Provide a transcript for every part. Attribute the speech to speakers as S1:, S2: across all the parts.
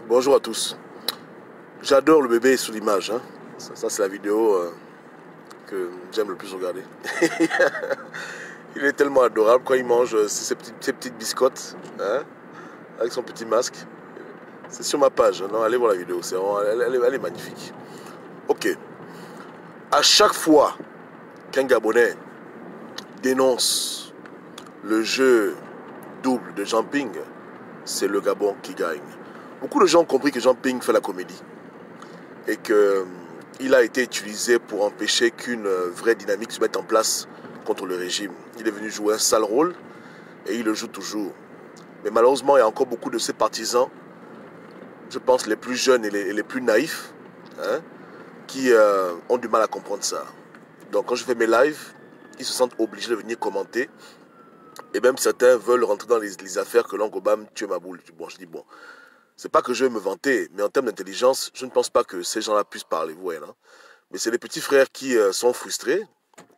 S1: Bonjour à tous. J'adore le bébé sous l'image. Hein. Ça c'est la vidéo que j'aime le plus regarder. Il est tellement adorable quand il mange ses petites biscottes, hein, avec son petit masque. C'est sur ma page. Non, allez voir la vidéo. Elle est magnifique. Ok. À chaque fois qu'un Gabonais dénonce le jeu double de Jean Ping, c'est le Gabon qui gagne. Beaucoup de gens ont compris que Jean Ping fait la comédie et qu'il a été utilisé pour empêcher qu'une vraie dynamique se mette en place contre le régime. Il est venu jouer un sale rôle et il le joue toujours. Mais malheureusement, il y a encore beaucoup de ses partisans, je pense les plus jeunes et les plus naïfs, hein, qui ont du mal à comprendre ça. Donc quand je fais mes lives, ils se sentent obligés de venir commenter. Et même certains veulent rentrer dans les affaires que l'oncle Obama tue ma boule. Bon, je dis bon, c'est pas que je vais me vanter, mais en termes d'intelligence, je ne pense pas que ces gens-là puissent parler, vous voyez, non? Mais c'est les petits frères qui sont frustrés,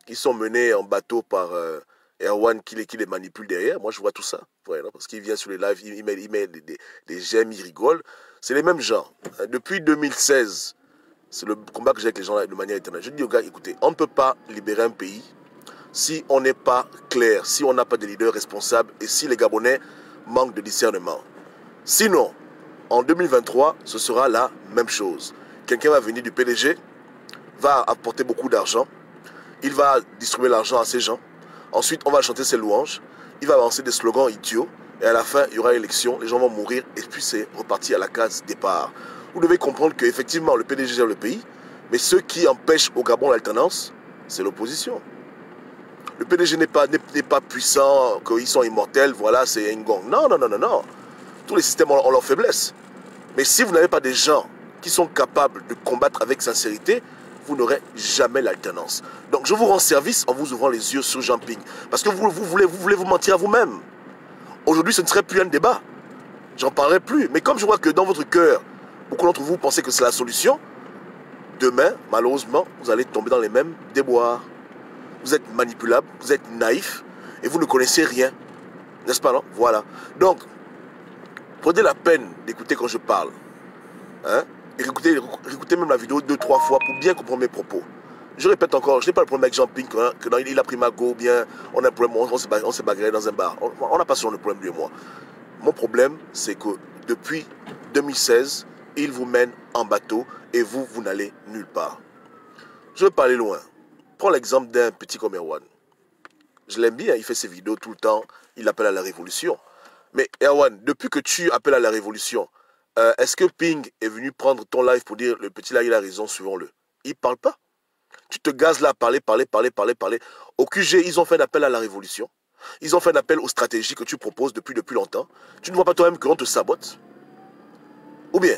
S1: qui sont menés en bateau par Erwan qui les manipule derrière. Moi, je vois tout ça, vous voyez, non? Parce qu'il vient sur les lives, il met des j'aime, il rigole. C'est les mêmes gens. Depuis 2016, c'est le combat que j'ai avec les gens là de manière éternelle. Je dis aux gars, écoutez, on ne peut pas libérer un pays si on n'est pas clair, si on n'a pas de leader responsable et si les Gabonais manquent de discernement. Sinon, en 2023, ce sera la même chose. Quelqu'un va venir du PDG, va apporter beaucoup d'argent, il va distribuer l'argent à ces gens, ensuite on va chanter ses louanges, il va lancer des slogans idiots, et à la fin, il y aura élection, les gens vont mourir, et puis c'est reparti à la case départ. Vous devez comprendre qu'effectivement, le PDG gère le pays, mais ceux qui empêchent au Gabon l'alternance, c'est l'opposition. Le PDG n'est pas puissant, qu'ils sont immortels, voilà, c'est un gong. Non, non, non, non, non. Tous les systèmes ont leur faiblesse. Mais si vous n'avez pas des gens qui sont capables de combattre avec sincérité, vous n'aurez jamais l'alternance. Donc je vous rends service en vous ouvrant les yeux sur Jean Ping. Parce que vous voulez vous mentir à vous-même. Aujourd'hui, ce ne serait plus un débat. J'en parlerai plus. Mais comme je vois que dans votre cœur, beaucoup d'entre vous pensez que c'est la solution, demain, malheureusement, vous allez tomber dans les mêmes déboires. Vous êtes manipulable, vous êtes naïf et vous ne connaissez rien. N'est-ce pas, non? Voilà. Donc, prenez la peine d'écouter quand je parle. Hein? Et écoutez même la vidéo 2-3 fois pour bien comprendre mes propos. Je répète encore, je n'ai pas le problème avec Jean Ping, hein, que il a pris ma go, bien, on a un problème, on s'est bagarré dans un bar. On n'a pas ce genre de problème, lui et moi. Mon problème, c'est que depuis 2016, il vous mène en bateau et vous n'allez nulle part. Je vais pas aller loin. Prends l'exemple d'un petit comme Erwan. Je l'aime bien, il fait ses vidéos tout le temps, il appelle à la révolution. Mais Erwan, depuis que tu appelles à la révolution, est-ce que Ping est venu prendre ton live pour dire le petit là il a raison, suivons-le? Il ne parle pas. Tu te gazes là à parler. Au QG, ils ont fait un appel à la révolution. Ils ont fait un appel aux stratégies que tu proposes depuis longtemps. Tu ne vois pas toi-même qu'on te sabote? Ou bien,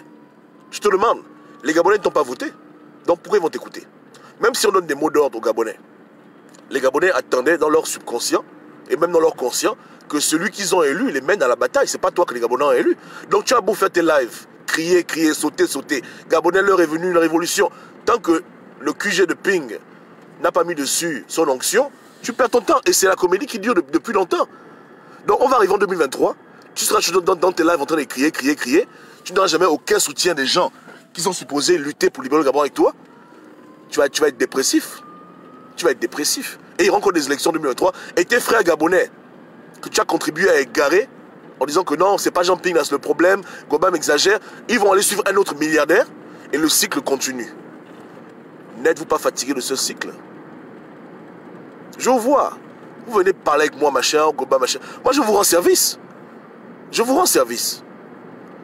S1: je te demande, les Gabonais ne t'ont pas voté, donc pourquoi ils vont t'écouter? Même si on donne des mots d'ordre aux Gabonais, les Gabonais attendaient dans leur subconscient et même dans leur conscient que celui qu'ils ont élu les mène à la bataille. C'est pas toi que les Gabonais ont élu. Donc tu as beau faire tes lives, crier, sauter. Gabonais, l'heure est venue, une révolution. Tant que le QG de Ping n'a pas mis dessus son onction, tu perds ton temps. Et c'est la comédie qui dure depuis longtemps. Donc on va arriver en 2023, tu seras dans tes lives en train de crier. Tu n'auras jamais aucun soutien des gens qui sont supposés lutter pour libérer le Gabon avec toi. Tu vas être dépressif. Et il y aura encore des élections en 2023. Et tes frères gabonais que tu as contribué à égarer en disant que non, c'est pas Jean Ping là, c'est le problème, Gobam exagère, ils vont aller suivre un autre milliardaire et le cycle continue. N'êtes-vous pas fatigué de ce cycle? Je vous vois. Vous venez parler avec moi, machin, Gobam, machin. Moi, je vous rends service.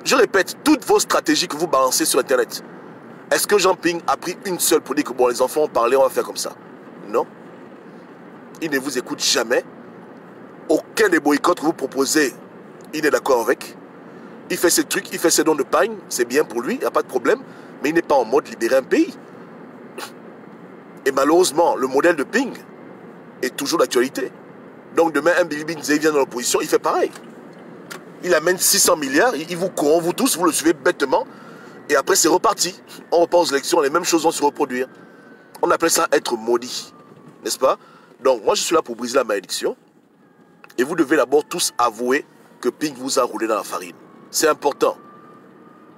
S1: Je répète, toutes vos stratégies que vous balancez sur Internet, est-ce que Jean Ping a pris une seule pour dire que bon, les enfants ont parlé, on va faire comme ça? Non. Il ne vous écoute jamais. Aucun des boycotts que vous proposez, il n'est d'accord avec. Il fait ses trucs, il fait ses dons de pagne, c'est bien pour lui, il n'y a pas de problème. Mais il n'est pas en mode libérer un pays. Et malheureusement, le modèle de Ping est toujours d'actualité. Donc demain, un Billy Binzé vient dans l'opposition, il fait pareil. Il amène 600 milliards, il vous corrompt, vous tous, vous le suivez bêtement. Et après, c'est reparti. On repart aux élections, les mêmes choses vont se reproduire. On appelle ça être maudit. N'est-ce pas? Donc, moi, je suis là pour briser la malédiction. Et vous devez d'abord tous avouer que Ping vous a roulé dans la farine. C'est important.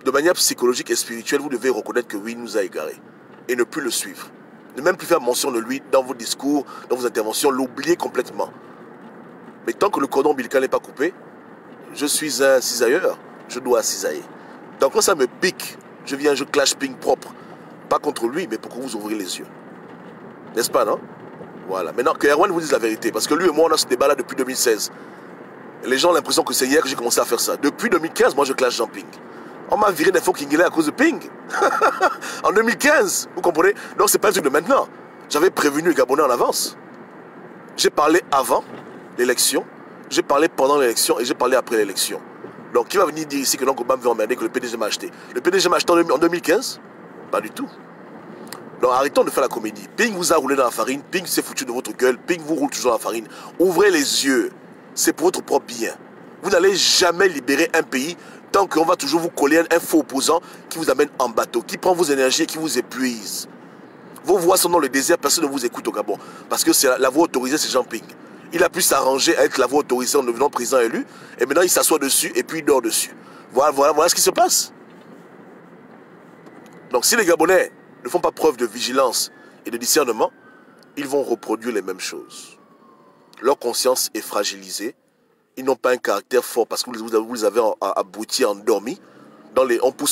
S1: de manière psychologique et spirituelle, vous devez reconnaître que oui, il nous a égarés. Et ne plus le suivre. Ne même plus faire mention de lui dans vos discours, dans vos interventions, l'oublier complètement. Mais tant que le cordon ombilical n'est pas coupé, je suis un cisailleur, je dois cisailler. Donc quand ça me pique, je clash ping propre. Pas contre lui, mais pour que vous ouvriez les yeux. N'est-ce pas, non? Voilà. Maintenant, que Erwan vous dise la vérité. Parce que lui et moi, on a ce débat-là depuis 2016. Et les gens ont l'impression que c'est hier que j'ai commencé à faire ça. Depuis 2015, moi, je clash Jean Ping. On m'a viré d'Info Kingilé à cause de Ping. En 2015, vous comprenez? Donc, c'est pas un truc de maintenant. J'avais prévenu les Gabonais en avance. J'ai parlé avant l'élection, j'ai parlé pendant l'élection et j'ai parlé après l'élection. Donc, qui va venir dire ici que l'oncle Obama veut emmerder que le PDG m'a acheté? Le PDG m'a acheté en 2015? Pas du tout. Donc arrêtons de faire la comédie. Ping vous a roulé dans la farine, Ping s'est foutu de votre gueule, Ping vous roule toujours dans la farine. Ouvrez les yeux, c'est pour votre propre bien. Vous n'allez jamais libérer un pays tant qu'on va toujours vous coller un faux opposant qui vous amène en bateau, qui prend vos énergies et qui vous épuise. Vos voix sont dans le désert, personne ne vous écoute au Gabon. Parce que c'est la voix autorisée, c'est Jean Ping. Il a pu s'arranger avec la voix autorisée en devenant président élu, et maintenant il s'assoit dessus et puis il dort dessus. Voilà ce qui se passe. Donc si les Gabonais ne font pas preuve de vigilance et de discernement, ils vont reproduire les mêmes choses. Leur conscience est fragilisée. Ils n'ont pas un caractère fort parce que vous les avez abrutis, endormis.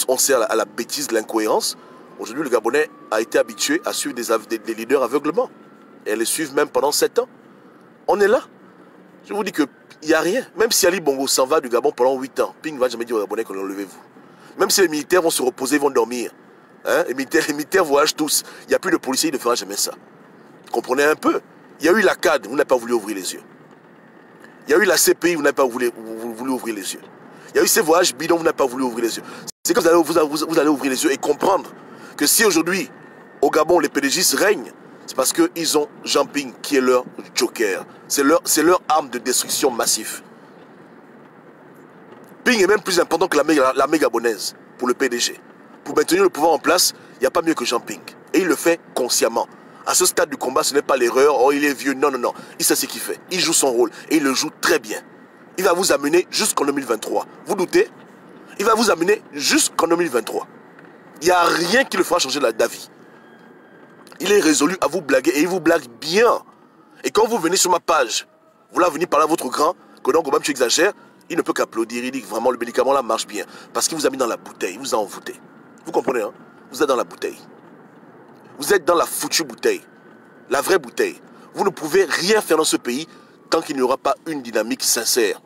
S1: On sert à la bêtise, l'incohérence. Aujourd'hui, le Gabonais a été habitué à suivre des leaders aveuglement. Et elles les suivent même pendant 7 ans. On est là. Je vous dis qu'il n'y a rien. Même si Ali Bongo s'en va du Gabon pendant 8 ans, Ping ne va jamais dire aux Gabonais qu'on levez-vous. Même si les militaires vont se reposer, ils vont dormir. Hein? Les militaires voyagent tous. Il n'y a plus de policiers, il ne fera jamais ça. Comprenez un peu. Il y a eu la CAD, vous n'avez pas voulu ouvrir les yeux. Il y a eu la CPI, vous n'avez pas voulu ouvrir les yeux. Il y a eu ces voyages bidons, vous n'avez pas voulu ouvrir les yeux. C'est que vous allez ouvrir les yeux et comprendre que si aujourd'hui, au Gabon, les PDGistes règnent, c'est parce qu'ils ont Jean Ping qui est leur joker. C'est leur arme de destruction massive. Ping est même plus important que l'armée gabonaise pour le PDG. Pour maintenir le pouvoir en place, il n'y a pas mieux que Jean Ping. Et il le fait consciemment. À ce stade du combat, ce n'est pas l'erreur, oh il est vieux, non, non, non. Il sait ce qu'il fait. Il joue son rôle et il le joue très bien. Il va vous amener jusqu'en 2023. Vous doutez? Il va vous amener jusqu'en 2023. Il n'y a rien qui le fera changer d'avis. Il est résolu à vous blaguer et il vous blague bien. Et quand vous venez sur ma page, vous là venez parler à votre grand, que donc même tu exagères, il ne peut qu'applaudir. Il dit que vraiment le médicament là marche bien. Parce qu'il vous a mis dans la bouteille, il vous a envoûté. Vous comprenez, hein? Vous êtes dans la bouteille. Vous êtes dans la foutue bouteille. La vraie bouteille. Vous ne pouvez rien faire dans ce pays tant qu'il n'y aura pas une dynamique sincère.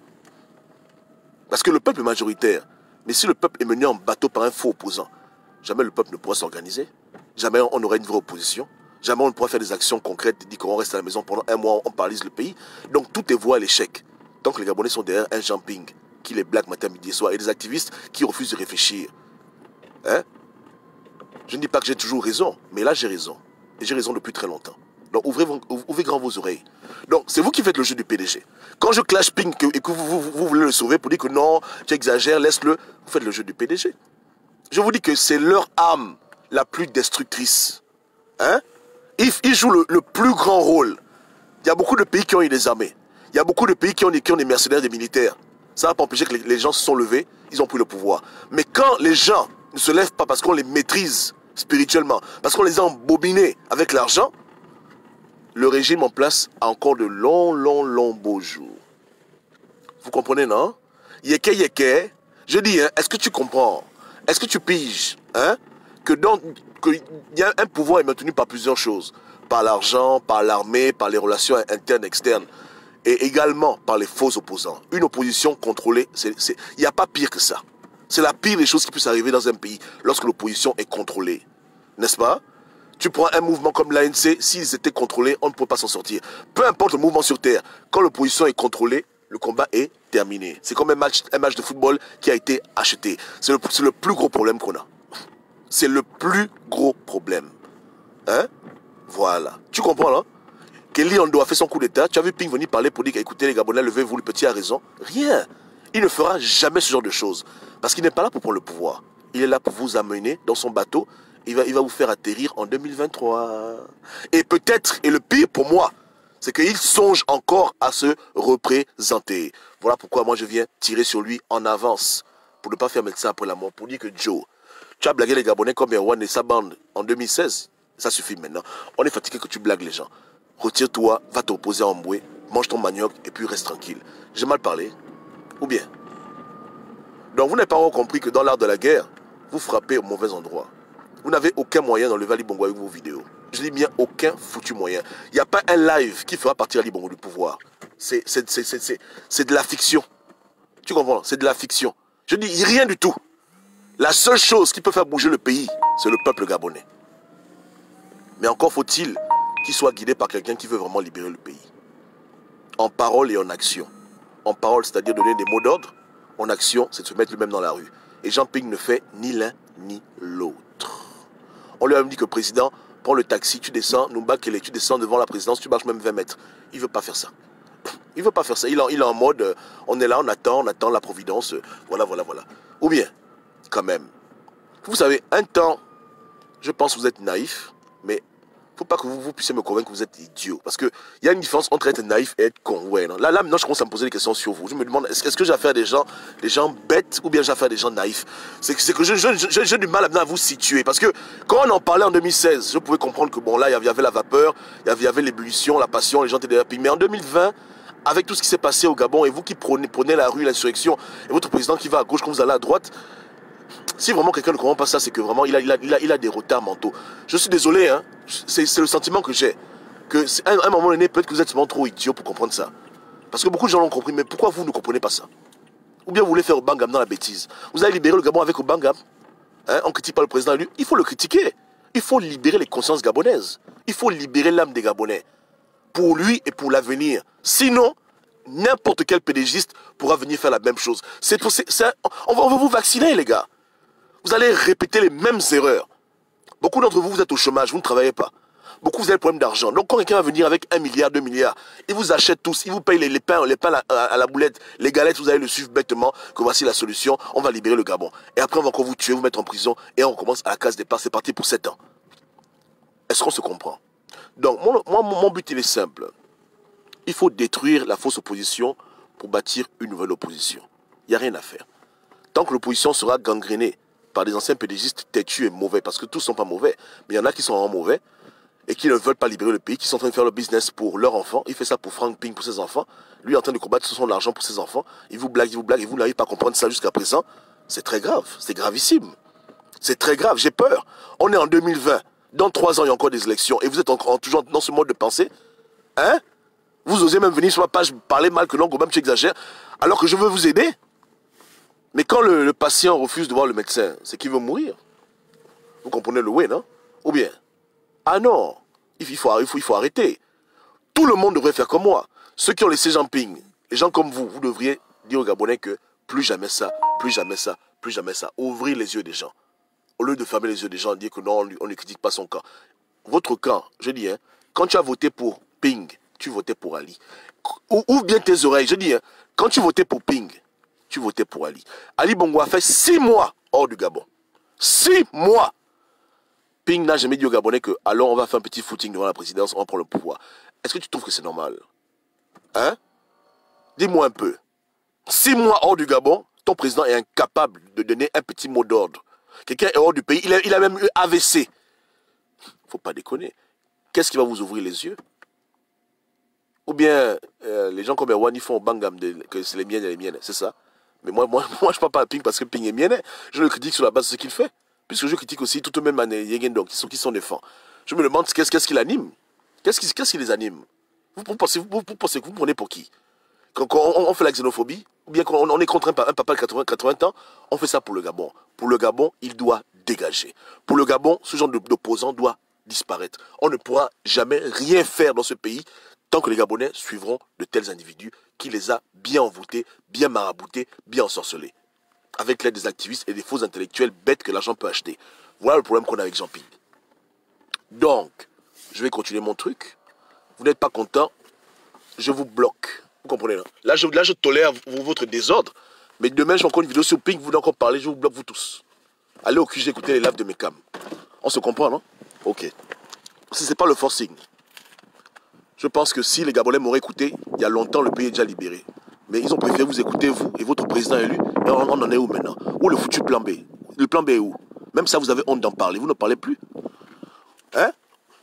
S1: Parce que le peuple est majoritaire. Mais si le peuple est mené en bateau par un faux opposant, jamais le peuple ne pourra s'organiser. Jamais on n'aura une vraie opposition. Jamais on ne pourra faire des actions concrètes et dire qu'on reste à la maison pendant un mois, on paralyse le pays. Donc tout est voué à l'échec. Tant que les Gabonais sont derrière un Jean Ping qui les blague matin, midi et soir et des activistes qui refusent de réfléchir. Hein? Je ne dis pas que j'ai toujours raison, mais là j'ai raison. Et j'ai raison depuis très longtemps. Donc ouvrez grand vos oreilles. Donc c'est vous qui faites le jeu du PDG. Quand je clash Ping et que vous voulez le sauver pour dire que non, tu exagères, laisse-le, vous faites le jeu du PDG. Je vous dis que c'est leur âme la plus destructrice. Hein? Ils jouent le plus grand rôle. Il y a beaucoup de pays qui ont eu des armées. Il y a beaucoup de pays qui ont des mercenaires, des militaires. Ça n'a pas empêché que les gens se sont levés, ils ont pris le pouvoir. Mais quand les gens ne se lèvent pas parce qu'on les maîtrise spirituellement, parce qu'on les a embobinés avec l'argent, le régime en place a encore de longs beaux jours. Vous comprenez, non? Yeke yeke. Je dis, hein, est-ce que tu comprends? Est-ce que tu piges, hein, que y a un pouvoir est maintenu par plusieurs choses, par l'argent, par l'armée, par les relations internes, externes, et également par les faux opposants. Une opposition contrôlée, il n'y a pas pire que ça. C'est la pire des choses qui puissent arriver dans un pays lorsque l'opposition est contrôlée. N'est-ce pas? Tu prends un mouvement comme l'ANC, s'ils étaient contrôlés, on ne peut pas s'en sortir. Peu importe le mouvement sur Terre, quand l'opposition est contrôlée, le combat est terminé. C'est comme un match de football qui a été acheté. C'est le plus gros problème qu'on a. C'est le plus gros problème. Hein? Voilà. Tu comprends, là? Kelly Ondo a fait son coup d'état. Tu as vu Ping venir parler pour dire qu'écoutez les Gabonais, levez-vous, le petit a raison. Rien. Il ne fera jamais ce genre de choses. Parce qu'il n'est pas là pour prendre le pouvoir. Il est là pour vous amener dans son bateau. Il va vous faire atterrir en 2023. Et peut-être, et le pire pour moi, c'est qu'il songe encore à se représenter. Voilà pourquoi moi je viens tirer sur lui en avance. pour ne pas faire médecin après la mort, pour dire que Joe, tu as blagué les Gabonais comme Erwan et sa bande en 2016. Ça suffit maintenant. On est fatigué que tu blagues les gens. Retire-toi, va te reposer à Mboué, mange ton manioc et puis reste tranquille. J'ai mal parlé? Ou bien? Donc vous n'avez pas encore compris que dans l'art de la guerre, vous frappez au mauvais endroit. Vous n'avez aucun moyen d'enlever Ali Bongo avec vos vidéos. Je dis bien aucun foutu moyen. Il n'y a pas un live qui fera partir Ali Bongo du pouvoir. C'est de la fiction. Tu comprends? C'est de la fiction. Je dis rien du tout. La seule chose qui peut faire bouger le pays, c'est le peuple gabonais. Mais encore faut-il qu'il soit guidé par quelqu'un qui veut vraiment libérer le pays. En parole et en action. En parole, c'est-à-dire donner des mots d'ordre. En action, c'est de se mettre lui-même dans la rue. Et Jean Ping ne fait ni l'un ni l'autre. On lui a même dit que président, prends le taxi, tu descends, Noumbakele, tu descends devant la présidence, tu marches même 20 mètres. Il ne veut pas faire ça. Il ne veut pas faire ça. Il est en mode, on est là, on attend la providence. Voilà. Ou bien, quand même, vous savez, un temps, je pense que vous êtes naïf, mais il ne faut pas que vous puissiez me convaincre que vous êtes idiot. Parce qu'il y a une différence entre être naïf et être con. Ouais, non. Là, maintenant, je commence à me poser des questions sur vous. Je me demande, est-ce que j'ai affaire à des gens bêtes ou bien j'ai affaire à des gens naïfs? C'est que j'ai du mal à vous situer. Parce que quand on en parlait en 2016, je pouvais comprendre que bon, là, il y avait la vapeur, il y avait l'ébullition, la passion, les gens étaient happy. Mais en 2020, avec tout ce qui s'est passé au Gabon, et vous qui prenez la rue, l'insurrection, et votre président qui va à gauche quand vous allez à droite, si vraiment quelqu'un ne comprend pas ça, c'est que vraiment il a des retards mentaux. Je suis désolé, hein, c'est le sentiment que j'ai. Que à un moment donné, peut-être que vous êtes vraiment trop idiot pour comprendre ça. Parce que beaucoup de gens l'ont compris, mais pourquoi vous ne comprenez pas ça? Ou bien vous voulez faire Obangam dans la bêtise? Vous allez libérer le Gabon avec Obangam, hein, on ne critique pas le président élu, il faut le critiquer. Il faut libérer les consciences gabonaises. Il faut libérer l'âme des Gabonais. Pour lui et pour l'avenir. Sinon, n'importe quel pédégiste pourra venir faire la même chose. On va vous vacciner, les gars. Vous allez répéter les mêmes erreurs. Beaucoup d'entre vous, vous êtes au chômage, vous ne travaillez pas. Beaucoup, vous avez des problèmes d'argent. Donc, quand quelqu'un va venir avec 1 milliard, 2 milliards, il vous achète tous, il vous paye les pains à la boulette, les galettes, vous allez le suivre bêtement, que voici la solution, on va libérer le Gabon. Et après, on va encore vous tuer, vous mettre en prison, et on recommence à la case départ. C'est parti pour 7 ans. Est-ce qu'on se comprend? Donc, mon but, il est simple. Il faut détruire la fausse opposition pour bâtir une nouvelle opposition. Il n'y a rien à faire. Tant que l'opposition sera gangrénée par des anciens pédégistes têtus et mauvais, parce que tous ne sont pas mauvais, mais il y en a qui sont vraiment mauvais et qui ne veulent pas libérer le pays, qui sont en train de faire le business pour leurs enfants. Il fait ça pour Frank Ping, pour ses enfants. Lui est en train de combattre son argent pour ses enfants. Il vous blague, et vous n'arrivez pas à comprendre ça jusqu'à présent. C'est très grave, c'est gravissime. C'est très grave, j'ai peur. On est en 2020. Dans 3 ans, il y a encore des élections. Et vous êtes toujours dans ce mode de pensée. Hein? Vous osez même venir sur ma page parler mal que non, quand même tu exagères. Alors que je veux vous aider. Mais quand le patient refuse de voir le médecin, c'est qu'il veut mourir. Vous comprenez le way, non? Ou bien, ah non, il faut arrêter. Tout le monde devrait faire comme moi. Ceux qui ont laissé Jean Ping, les gens comme vous, vous devriez dire aux Gabonais que plus jamais ça, plus jamais ça, plus jamais ça. Ouvrir les yeux des gens. Au lieu de fermer les yeux des gens et dire que non, on ne critique pas son camp. Votre camp, je dis, hein, quand tu as voté pour Ping, tu votais pour Ali. Ouvre bien tes oreilles, je dis, hein, quand tu votais pour Ping, tu votais pour Ali. Ali Bongo a fait 6 mois hors du Gabon. 6 mois. Ping n'a jamais dit aux Gabonais que, alors on va faire un petit footing devant la présidence, on prend le pouvoir. Est-ce que tu trouves que c'est normal? Hein? Dis-moi un peu. 6 mois hors du Gabon, ton président est incapable de donner un petit mot d'ordre. Quelqu'un est hors du pays, il a même eu AVC. Faut pas déconner. Qu'est-ce qui va vous ouvrir les yeux? Ou bien, les gens comme Erwan, ils font au bangam que c'est les miennes, c'est ça? Mais moi, je parle pas à Ping parce que Ping est mien. Je le critique sur la base de ce qu'il fait. Puisque je critique aussi tout de même Yegendong, qui sont des fans. Je me demande qu'est-ce qui l'anime? Qu'est-ce qui les anime? Vous pensez que vous prenez pour qui? Quand on fait la xénophobie, ou bien quand on est contre un papa de 80 ans, on fait ça pour le Gabon. Pour le Gabon, il doit dégager. Pour le Gabon, ce genre d'opposant doit disparaître. On ne pourra jamais rien faire dans ce pays tant que les Gabonais suivront de tels individus qui les a bien envoûtés, bien maraboutés, bien ensorcelés. Avec l'aide des activistes et des faux intellectuels bêtes que l'argent peut acheter. Voilà le problème qu'on a avec Jean Ping. Donc, je vais continuer mon truc. Vous n'êtes pas content, je vous bloque. Vous comprenez, là? Là, je tolère votre désordre. Mais demain, je fais encore une vidéo sur Ping, vous voulez encore parler, je vous bloque vous tous. Allez au QG écouter les lives de mes cams. On se comprend, non? Ok. Ce n'est pas le forcing. Je pense que si les Gabonais m'auraient écouté, il y a longtemps, le pays est déjà libéré. Mais ils ont préféré vous écouter, vous et votre président élu, on en est où maintenant? Où le foutu plan B? Le plan B est où? Même ça, vous avez honte d'en parler. Vous ne parlez plus. Hein?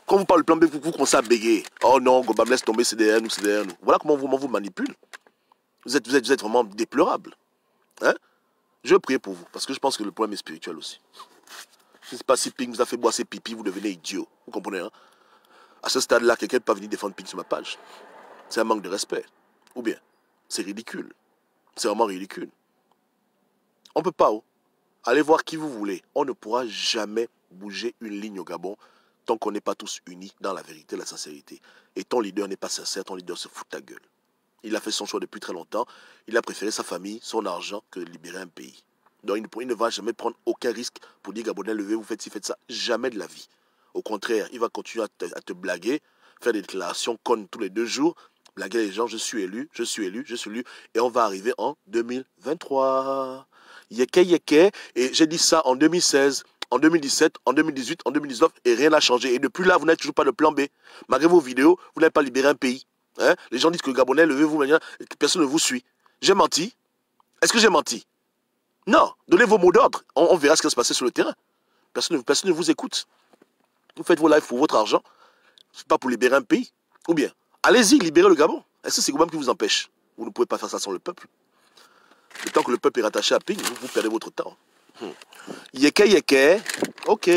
S1: Quand vous parlez de plan B, vous commencez à bégayer. Oh non, Gobam, laisse tomber, c'est derrière nous, c'est derrière nous. Voilà comment vous manipule. Vous êtes vraiment déplorable. Hein? Je vais prier pour vous, parce que je pense que le problème est spirituel aussi. Je ne sais pas si Ping vous a fait boire ses pipis, vous devenez idiot. Vous comprenez, hein? À ce stade-là, quelqu'un ne peut pas venir défendre Ping sur ma page. C'est un manque de respect. Ou bien, c'est ridicule. C'est vraiment ridicule. On ne peut pas, oh. Allez voir qui vous voulez. On ne pourra jamais bouger une ligne au Gabon tant qu'on n'est pas tous unis dans la vérité et la sincérité. Et ton leader n'est pas sincère, ton leader se fout de ta gueule. Il a fait son choix depuis très longtemps. Il a préféré sa famille, son argent, que de libérer un pays. Donc il ne va jamais prendre aucun risque pour dire Gabonais, levez, vous faites ci, faites ça. Jamais de la vie. Au contraire, il va continuer à te blaguer, faire des déclarations connes tous les 2 jours, blaguer les gens, je suis élu, je suis élu, je suis élu. Et on va arriver en 2023. Yeke, yeke. Et j'ai dit ça en 2016, en 2017, en 2018, en 2019, et rien n'a changé. Et depuis là, vous n'avez toujours pas de plan B. Malgré vos vidéos, vous n'avez pas libéré un pays. Hein? Les gens disent que Gabonais, levez-vous maintenant, personne ne vous suit. J'ai menti? Est-ce que j'ai menti? Non. Donnez vos mots d'ordre. On verra ce qui va se passer sur le terrain. Personne ne vous écoute. Vous faites vos lives pour votre argent. C'est pas pour libérer un pays. Ou bien, allez-y, libérez le Gabon. Est-ce que c'est Gobam qui vous empêche? Vous ne pouvez pas faire ça sans le peuple. Le temps que le peuple est rattaché à Ping, vous perdez votre temps. Yeke, yeke. Ok.